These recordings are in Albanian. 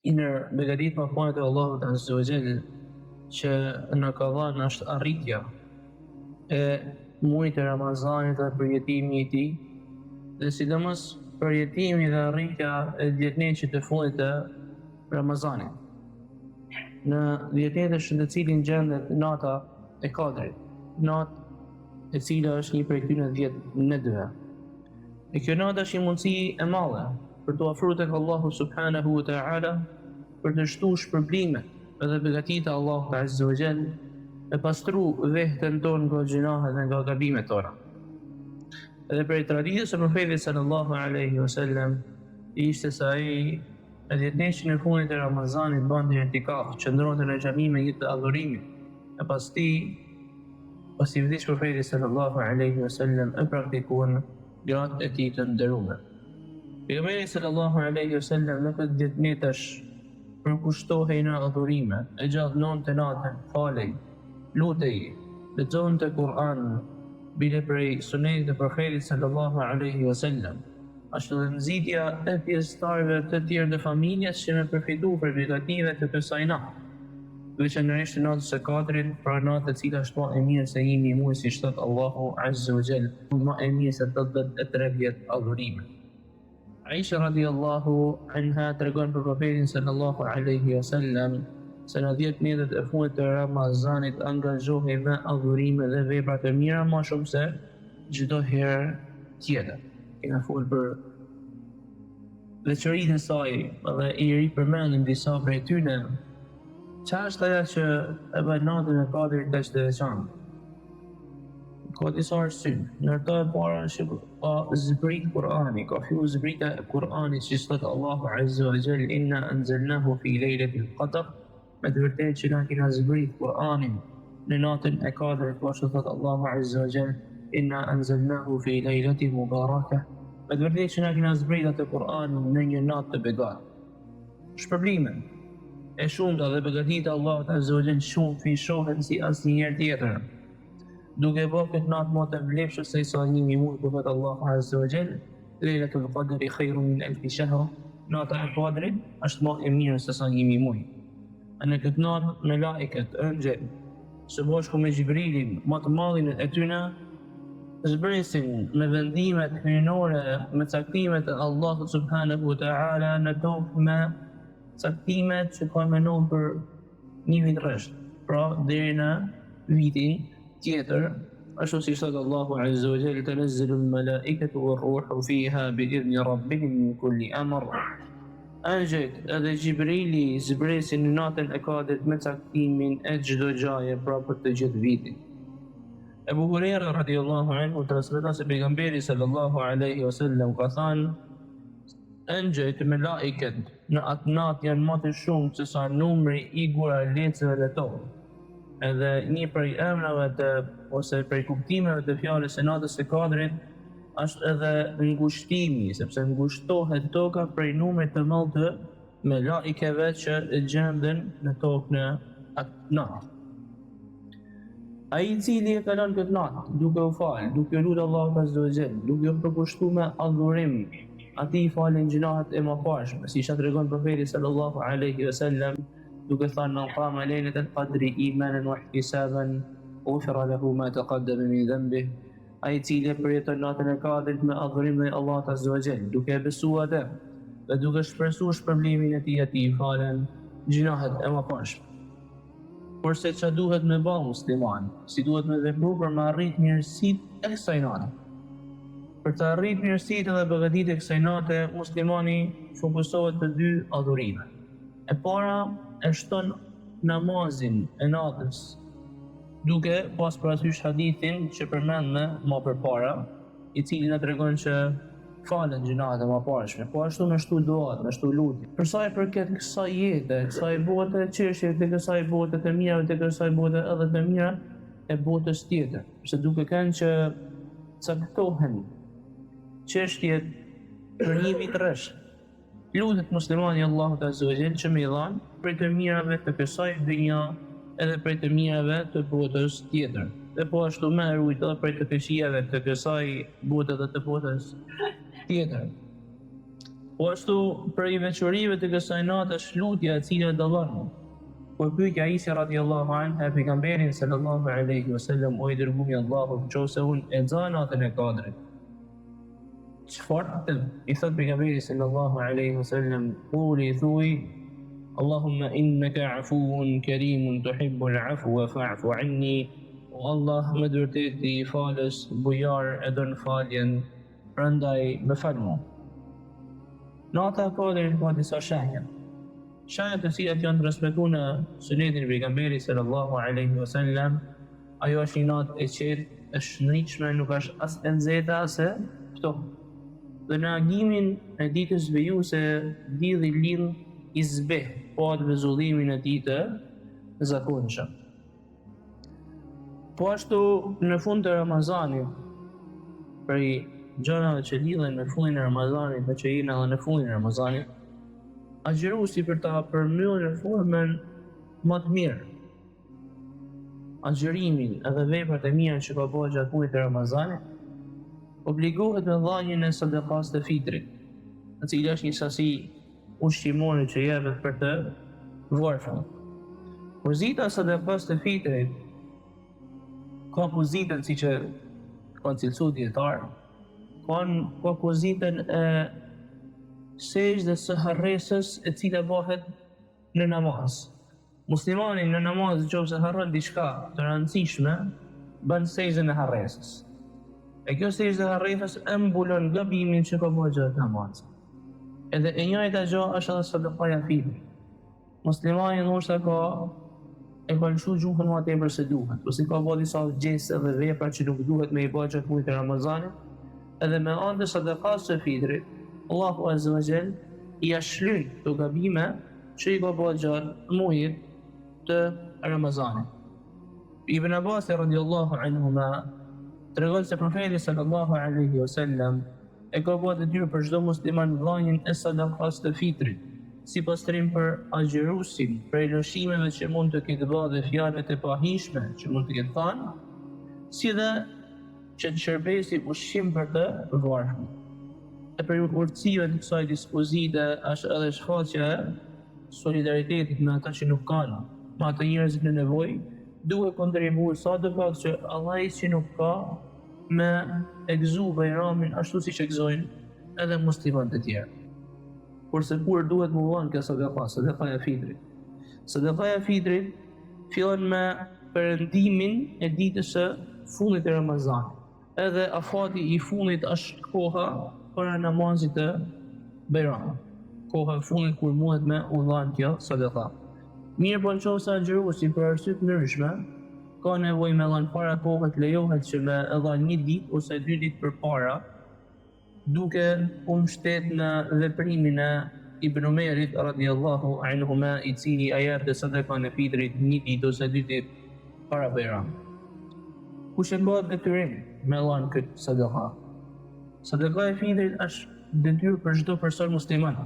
Inër begatit më punët e Allahut Azza wa Jall që në ka dhënë është arritja e muajit të Ramazanit dhe përjetimi i tij, dhe sidomos përjetimi dhe arritja e 10 ditëve të fundit të Ramazanit. Në 10 ditësh në të cilin gjendet nata e Kadrit, natë e cila është një prej këtyre 10 netëve. E kjo natë është një mundësi e madhe për të ofruar tek Allahu subhanahu wa ta'ala, për të shtuar shpërblimet dhe begatitë e Allahut Azza wa Jall, e pastru veten tonë nga gjunahet dhe nga gabimet tona. Edhe për traditës e profetit sallallahu alaihi wasallam ishte se ai në 10 ditën e fundit të Ramazanit bante i'tikaf, qëndronte në xhami me një të adhurimit. E pas i vdiq profeti sallallahu alaihi wasallam e praktikuan gratë e tij të nderuar. Pejgamberi sallallahu alaihi wasallam në këtë 10 ditësh përkushtohej në adhurime, e gjallënonte natën, falej, lutej, lexonte Kur'an, bile prej sunetit të profetit sallallahu alaihi wasallam. Ashtu dhe nxitja e pjesëtarëve të tjerë të familjes që me përfitu për begative të kësaj natë, veçanërisht në natës së Kadrit, pra natë e cila është më e mirë se jemi muaj si thot Allahu Azza wa Jall, më e mirë se 83 vjet adhurime. Aisha radiallahu anha tregon për profetin sallallahu alaihi wasallam se në 10 ditët e fundit të Ramazanit angazhohej me adhurime dhe vepra të mira më shumë se çdo herë tjetër. Kena folur për veçoritë e saj dhe i ripërmendim disa prej tyre. Çfarë është ajo që e bën natën e Kadrit kaq të veçantë? Ka disa arsye. Ndërto e para është që ka zbrit Kur'ani, ka fillu zbrita e Kur'anit, që thot Allahu Azza wa Jall inna anzalnahu fi lejlatil qadr, me të vërtetë që na kena zbrit Kur'anin në natën e Kadrit, ashtu thot Allahu Azza wa Jall inna anzalnahu fi lejlatin mubarakah, me të vërtetë që na kena zbrit atë Kur'anin në një natë të begatë. Shpërblimet e shumta dhe begatitë e Allahut Azza wa Jall shumë shohen si asnjëherë tjetër. Duke bërë këtë natë më të vlefshme se sa një muaj, ku thot Allahu Azza wa Jall Lejlatul Qadri khairun min alfi shahr, nata e Kadrit është më e mirë se sa një muaj. Në këtë natë melekët, ëngjël, së bashku me Xhibrilin, më të madhin e tyre, zbresin me vendimet hyjnore, me caktimet e Allahut subhanahu wa ta'ala në tokë, me caktimet që ka menuar për një vit rresht, pra deri në vitin tjetër, ashtu si thot Allahu Azza wa Jall tanazzalu al-malaikatu war-ruhu fiha bi-idhni rabbihim min kulli amr. Angjëjt edhe Xhibrili zbresin në natën e Kadrit me caktimin e çdo gjaje, pra për të gjithë vitin. Abu Huraira radiallahu anhu transmeton se pejgamberi sallallahu alaihi wasallam ka thënë: angjëjt melekët në atë natë janë më të shumë se sa numri i guralecëve të tokë. Edhe një prej emrave ose prej kuptimeve të fjalës së natës së Kadrit është edhe ngushtimi, sepse ngushtohet toka prej numrit të madh të melekëve që gjenden në tokë në atë natë. Ai i cili e kalon këtë natë duke u falë, duke lutur Allahut Azza wa Jall, duke u përkushtuar me adhurim, atij falen gjunahet e mëparshme, siç tregon profeti sallallahu alaihi wasallam, duke thënë man qama lejlatal qadri imanan wa ihtisaban ghufira lahu ma taqaddama min dhanbih. Ai i cili përjeton natën e Kadrit me adhurim ndaj Allahut Azza wa Jall, duke besuar atë dhe duke shpresuar shpërblimin e tij, atij falen gjunahet e mëparshme. Kurse çfarë duhet me bë musliman, si duhet me vepru për me arrit mirësitë e kësaj nate. Për të arrit mirësitë dhe begatitë e kësaj nate, muslimani fokusohet të dy adhurime. E para e shton namazin e natës, duke pas parasysh hadithin që përmendme më përpara, i cili na tregon që falen gjunahet e mëparshme, po ashtu me shtu duat, me shtu lutje. Për sa i përket kësaj jete, kësaj bote çështje, të kësaj bote të mira, të kësaj bote edhe të mira e botës tjetër, se duke kanë që caktohen çështjet për një vit rresht. Lutet muslimani Allahut Azza wa Jall që më i dhanë për të mirave të kësaj dynja edhe për të mirave të botës tjetër. Dhe po ashtu më rujt edhe për të këqijave të kësaj bote dhe të botës tjetër. Po ashtu për i veçorive të kësaj nate është lutja e cila dallon. Kur pyetja Aisha radhiyallahu anha pejgamberin sallallahu alaihi wasallam o i dërguari i Allahut, nëse unë e nxaj natën e Kadrit, çfarë i thot pejgamberi sallallahu alaihi wasallam, quli thuaj Allahumma innaka afuwun karimun tuhibbul afwa fa'fu anni. O Allah, me vërtet i falës, bujar e don faljen, prandaj më fal mua. Nata e Kadrit ka disa shenja. Shenjat të cilat janë transmetuar në sunetin e pejgamberit sallallahu alaihi wasallam, ajo është një natë e qetë, e shëndetshme, nuk është as e nxehta as e ftohtë. Dhe në agimin e ditës vejuse, dielli lind i zbeh, po atë vezullimin e tij të zakonshëm. Po ashtu në fund të Ramazanit, prej gjërave që lidhen me fundin e Ramazanit, me që jena edhe në fundin e Ramazanit, agjëruesi për ta përmbyllur në formën më të mirë agjërimin edhe veprat e mira që ka bërë gjatë muajit të Ramazanit, obligohet me dhënien e sadakas të fitrit, e cila është një sasi ushqimore që jepet për të varfër. Pozita e sadakas të fitrit ka pozitën siç e kanë cilësuar dietar, ka pozitën e sejdës së harresës e cila bëhet në namaz. Muslimani në namaz nëse harron diçka të rëndësishme, bën sejdën e harresës. E kjo sejdë e harresës e mbulon gabimin që ka bërë gjatë namazit. Edhe e njëjta gjë është edhe sadakaja e fitrit. Muslimani ndoshta e ka lëshu gjuhën më tepër se duhet, ose ka bërë disa gjeste dhe vepra që nuk duhet me i bërë gjatë muajit të Ramazanit, edhe me anë të sadakas së fitrit, Allahu Azza wa Jall i ashlyn këto gabime që i ka bërë gjatë muajit të Ramazanit. Ibn Abbas radhiyallahu anhuma tregon se profeti sallallahu alaihi wasallam e ka bërë detyrë për çdo musliman dhënien e sadakas të fitrit, si pastrim për agjëruesin prej lëshimeve që mund të ketë bërë dhe fjalët e pahishme që mund të ketë thënë, si dhe që të shërbesi ushqim për të varfër. E për urtësive të kësaj dispozite është edhe shfaqja e solidaritetit me ata që nuk kanë, me ata njerëzit në nevojë, duhet kontribuar sa të pak që Allahi që nuk ka me e gëzu Bajramin ashtu siç e gëzojnë edhe muslimanët e tjerë. Kurse kur duhet më vonë kjo sadaka e fitrit. Sadaka e fitrit fillon me perëndimin e ditës së fundit të Ramazanit. Edhe afati i fundit është koha para namazit të Bajramit. Koha e fundit kur mundet me u dhënë kjo sadaka. Mirë po nëse agjëruesi për arsye të ndryshme ka nevojë me dhënë para kohës, lejohet që me dhënë një ditë ose 2 ditë përpara, duke u mbështetur në veprimin e Ibn Umerit radhiyallahu anhuma, i cili ia jepte sadakën e fitrit 1 ditë ose 2 ditë para Bajramit. Kush e ka detyrim me dhënë këtë sadaka? Sadaka e fitrit është detyrë për çdo person musliman,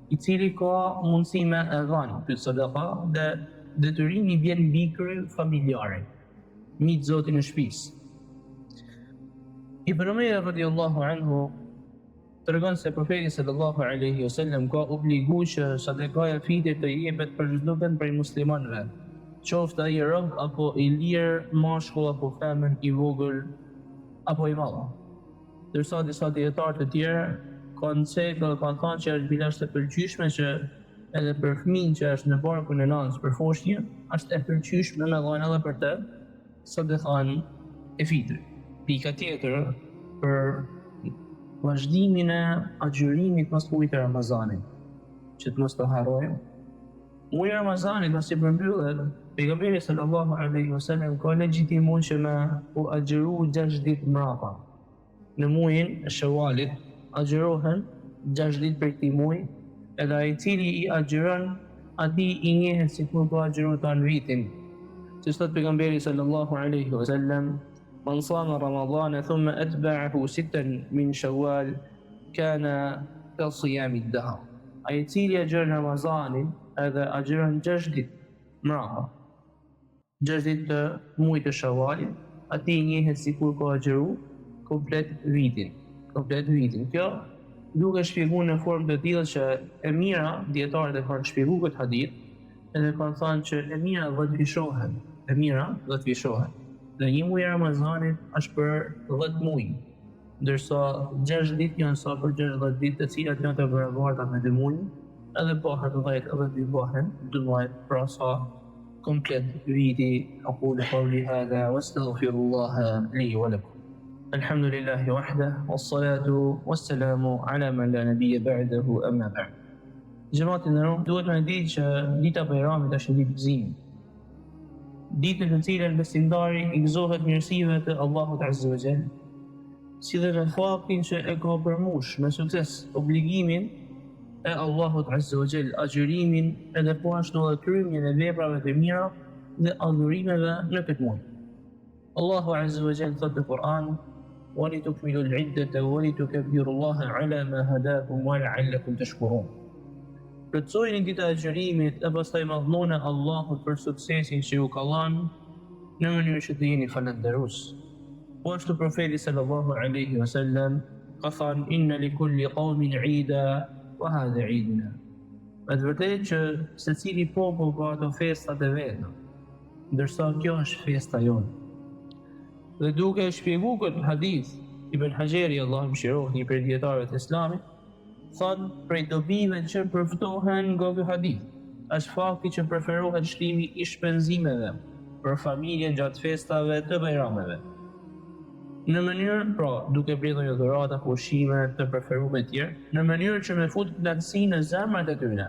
i cili ka mundësi me e dhënë këtë sadaka, dhe detyrimi vjen mbi krye familjare, mbi zotin e shtëpisë. Ibn Umer radhiyallahu anhu tregon se profeti sallallahu alaihi wasallam ka obliguar që sadakaja e fitrit të jepet për çdo vend prej muslimanëve, qoftë ai rob apo i lirë, mashkull apo femër, i vogël apo i madh. Ndërsa disa dietarë të tjerë kanë thënë që është bilasht e pëlqyeshme që edhe për fëmijën që është në barkun e nanës për foshnjë, është e pëlqyeshme me dhënë edhe për të sadakën e fitrit. Pika tjetër për vazhdimin e agjërimit pas muajit të Ramazanit, që të mos të harrojmë. Muaji i Ramazanit pasi përmbyllet, pejgamberi sallallahu alaihi wasallam ka legjitimuar që me u agjëru 6 ditë mbrapa. Në muajin e Shawalit agjërohen 6 ditë për këtij muaji, edhe ai i cili i agjëron atij i njehet sikur po agjëron ta në vitin. Siç thot pejgamberi sallallahu alaihi wasallam: "Man sama Ramadana thumma atba'ahu 6 min Shawwal kana ka siyami ad-dahr." Ai i cili agjëron Ramazanin edhe agjëron 6 ditë mbrapa, 6 ditë të muajit të Shawalit, atij i njehet sikur ka agjëru komplet vitin. Kjo duke shpjeguar në formë të tillë që e mira dietarët e kanë shpjeguar këtë hadith, edhe kanë thënë që e mira do të vishohen, Dhe 1 muaj i Ramazanit është për 10 muaj, ndërsa 6 ditë janë sa për 60 ditë, të cilat janë të barabarta me 2 muaj, edhe bëhen 10 edhe 2 bëhen 12, pra sa komplet viti. أقول قولي هذا واستغفر الله لي ولكم. الحمد لله وحده والصلاة والسلام على من لا نبي بعده أما بعد. Gjematin e nderuar, duhet me ditë që dita e Bajramit është një ditë gëzimi. Ditë në të cilën besimtari i gëzohet mirësive të Allahut Azza wa Jall, si dhe në faktin që e ka përmush me sukses obligimin e Allahut Azza wa Jall, agjërimin edhe po ashtu edhe kryerjen e veprave të mira dhe adhurimeve në këtë muaj. Allahu Azza wa Jall thotë në Kur'an: وَلِتُكْمِلُوا الْعِدَّةَ وَلِتُكَبِّرُوا اللَّهَ عَلَى مَا هَدَاكُمْ وَلَعَلَّكُمْ تَشْكُرُونَ. Plotësojeni dita e agjërimit e pastaj madhloni Allahut për suksesin që ju ka dhënë në mënyrë që të jeni falënderues. Po ashtu profeti sallallahu alaihi wasallam ka thënë: inna likulli qawmin 'ida wa hadha 'iduna. Me të vërtetë që secili popull ka ato festat e veta, ndërsa kjo është festa jonë. Dhe duke shpjeguar këtë hadith, Ibn Hajeri, Allahu mëshiroft, një prej dietarëve të Islamit, thonë prej dobive që përfitohen nga ky hadith është fakti që preferohet shtimi i shpenzimeve për familjen gjatë festave të bajrameve. Në mënyrë, pra, duke mbledhur një dhuratë apo ushqime të preferuara të tjerë, në mënyrë që me fut knatësi në zemrat e tyre.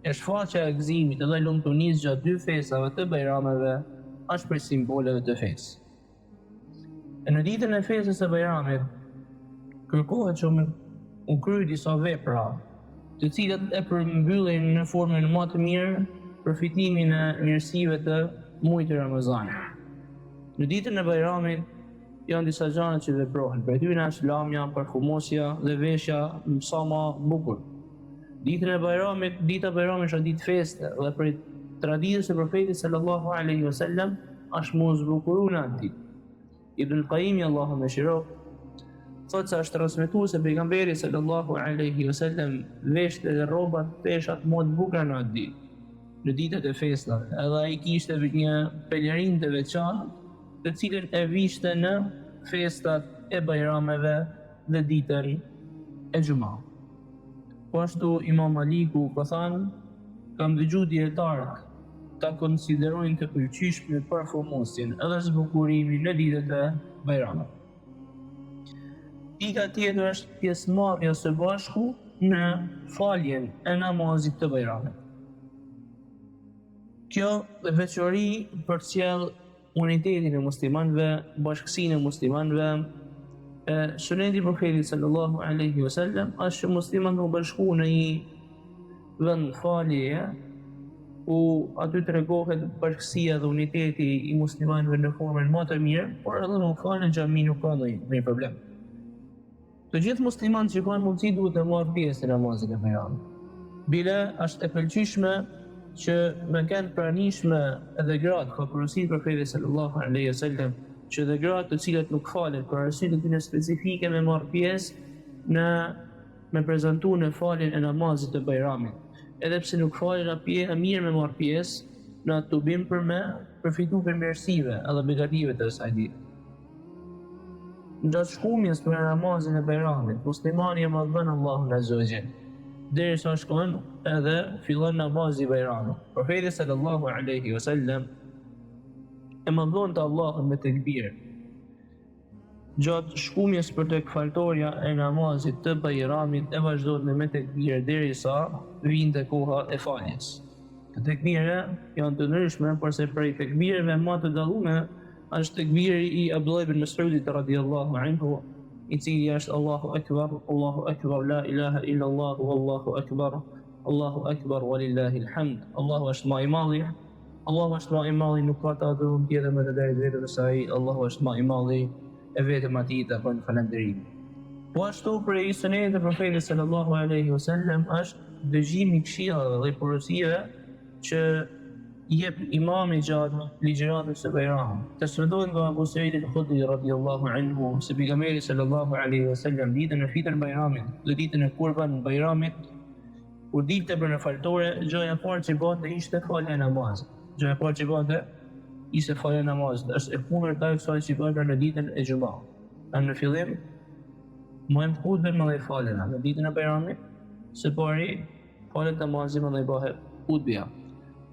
E shfaqja e gëzimit dhe lumtunisë gjatë 2 festave të bajrameve është për simboleve të fesë. Në ditën e festës së bajramit kërkohet që u kry disa vepra, të cilat e përmbyllin në formën më të mirë përfitimin e mirësive të muajit të Ramazanit. Në ditën e bajramit janë disa gjëra që veprohen, për tyre është lamja, parfumosja dhe veshja sa më bukur. Dita e bajramit është ditë feste dhe për traditës e profetit sallallahu alaihi wasallam është mos zbukuruar në atë ditë. Ibn Qayyim, Allahu mëshiroft, thotë se është transmetuar se pejgamberi sallallahu alaihi wasallam veshte dhe rrobat peshat më të bukura në atë ditë, në ditët e festave. Edhe ai kishte një pelerinë të veçantë, të cilën e vishte në festat e bajrameve dhe ditën e Xumah. Po ashtu Imam Maliku ka thënë: kam dëgjuar dietarët ta konsiderojnë të pëlqyeshme parfumosjen edhe zbukurimin në ditët e bajramit. Pika tjetër është pjesëmarrja së bashku në faljen e namazit të bajramit. Kjo veçori përcjell unitetin e muslimanëve, bashkësinë e muslimanëve. Suneti i profetit sallallahu alaihi wasallam është që muslimanët u bashkuan në një vend faljeje, ku aty tregohet bashkësia dhe uniteti i muslimanëve në formën më të mirë, por edhe në falë në xhami nuk ka ndonjë problem. Të gjithë muslimanët që kanë mundësi duhet të marrë pjesë në namazin e bajramit. Bile është e pëlqyeshme që me kanë pranishme edhe gratë, ka porositë profetit sallallahu alaihi wasallam që edhe gratë të cilat nuk falen për arsye të tyre specifike me marrë pjesë me prezantu në faljen e namazit të bajramit. Edhe pse nuk falen atje, e mirë me marrë pjesë në atë tubim për me përfitu për mirësive edhe begative të asaj dite. Gjatë shkumjes për namazin e bajramit, muslimani e madhën Allahun Azza wa Jall, derisa shkon edhe fillon namazi i bajramit. Profeti sallallahu alaihi wasallam e madhon të Allahun me tekbir. Gjatë shkumjes për tek faltoria e namazit të bajramit e vazhdon me tekbir derisa vinte koha e faljes. Tekbire janë të ndryshme, por se prej tekbireve më të dalluara është tekbiri i Abdullah ibn Mas'udit radhiyallahu anhu, i cili është Allahu akbar, la ilaha illa Allah, wallahu akbar, walillahil hamd. Allahu është më i madhi, nuk ka të adhuruar tjetër me të drejtë vetëm saj. Allahu është më i madhi, e vetëm atij ta bën falënderim. Po ashtu prej sunetit të profetit sallallahu alaihi wasallam është dëgjimi i këshillave dhe porosive që jep imami gjatë ligjëratës së Bajramit. Transmetohet nga Abu Sa'id al-Khudri radhiyallahu anhu se pejgamberi sallallahu alaihi wasallam ditën e fitër Bajramit dhe ditën e Kurban Bajramit, kur dilte për në faltore, gjëja e parë që bënte ishte falja e namazit. Gjëja e parë që bënte ishte falja e namazit. Është e kundërta e kësaj që bënte në ditën e Xumah. Në fillim mëhem hutbën më dhe falen në ditën e Bajramit, së pari falet namazit më dhe bëhet hutbja.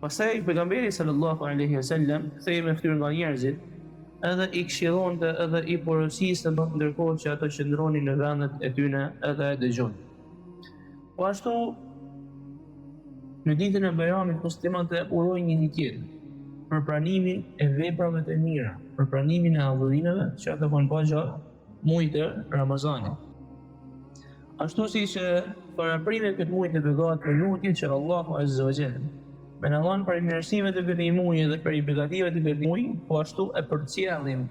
Pastaj pejgamberi sallallahu alaihi wasallam kthehej me fytyrë nga njerëzit, edhe i këshillonte edhe i porosiste ndërkohë që ato qëndronin në vendet e tyre edhe e dëgjonin. Po ashtu në ditën e Bajramit muslimanët urojnë një tjetër për pranimin e veprave të mira, për pranimin e adhurimeve që ato kanë bërë gjatë muajit të Ramazanit. Ashtu si që paraprimet këtë muaj të begatë për lutje që Allahu Azza wa Jalla me në dhanë për i mirësive të këtij muaji dhe për i begative të këtij muaji, po ashtu e përcjellim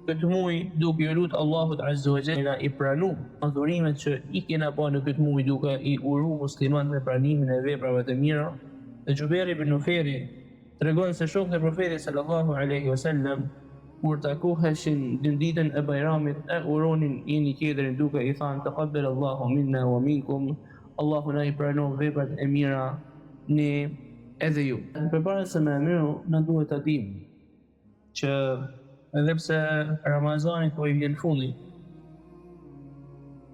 këtë muaj duke i lutur Allahut Azza wa Jalla i pranu adhurimet që i kena bërë në këtë muaj, duke i uru muslimanët me pranimin e veprave të mira. Dhe Jubair ibn Nuferi tregon se shokët e Profetit sallallahu alaihi wasallam kur takoheshin në ditën e Bajramit e uronin njëri tjetrin duke i thënë taqabbal Allahu minna wa minkum, Allahu na i pranon veprat e mira ne edhe ju. Përpara se me miru, në duhet të dim që edhe pse Ramazanit po i vjen fundi,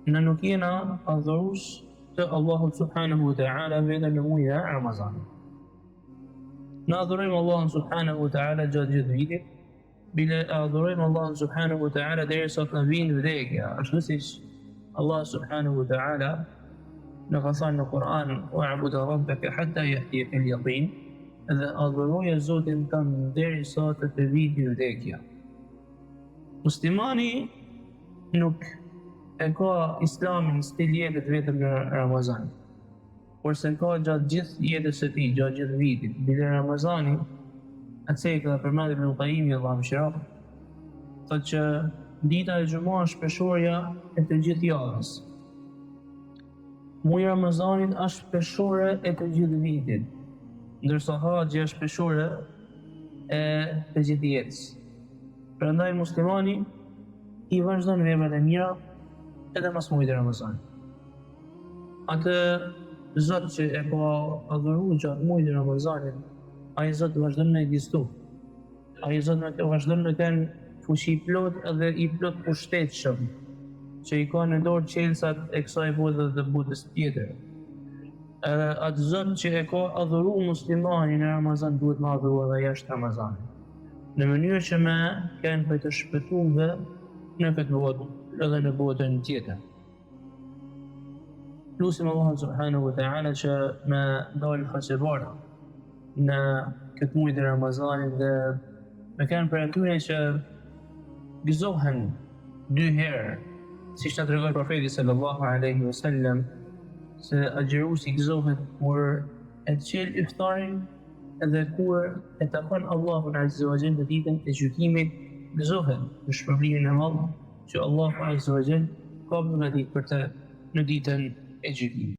në nuk jena adhurues të Allahut subhanahu wa ta'ala vetëm në muajin e Ramazanit. Në adhurojmë Allahun subhanahu wa ta'ala gjatë gjithë vitit, bile adhurojmë Allahun subhanahu wa ta'ala derisa të vinë vdekja, ashtu siç Allah subhanahu wa ta'ala në ka thënë në Kur'an wa'bud rabbaka hatta ya'tiyaka al-yaqin, dhe adhuroje Zotin tënd derisa të vijë vdekja. Muslimani nuk e ka Islamin stil jetës vetëm në Ramazan, por se ka gjatë gjithë jetës së tij, gjatë gjithë vitit. Bile Ramazani, atë që përmendet Ibn Qayyim Allahu mëshiraf, thotë që dita e Xumah është peshorja e të gjithë javës. Muaji i Ramazanit është peshore e të gjithë vitit, ndërsa haxhi është peshore e të gjithë jetës. Prandaj muslimani i vazhdon veprat e mira edhe pas muajit të Ramazanit. Atë Zot që e ka adhuruar gjatë muajit të Ramazanit, ai Zot vazhdon me ekzistu. Ai Zot vazhdon me kanë fuqi plot edhe i plot pushtetshëm, që i ka në dorë qelsat e kësaj bote dhe botës tjetër. Atë Zot që e ka adhuruar muslimanin në Ramazan duhet me adhuruar edhe jashtë Ramazanit, në mënyrë që me kanë për të shpëtuar në këtë botë edhe në botën tjetër. Lusim Allah subhanahu wa ta'ala që me dalë faqebarë në këtë muaj të Ramazanit dhe me kanë për atyre që gëzohen dy herë, si që të tregoi profeti sallallahu alaihi wasallam, se agjëruesi gëzohet kur e qel iftarin edhe kur e takon Allahun azza wa jalla në ditën e gjykimit, gëzohet në shpërblimin e madh që Allahu azza wa jalla ka përgatitur për të në ditën e gjykimit.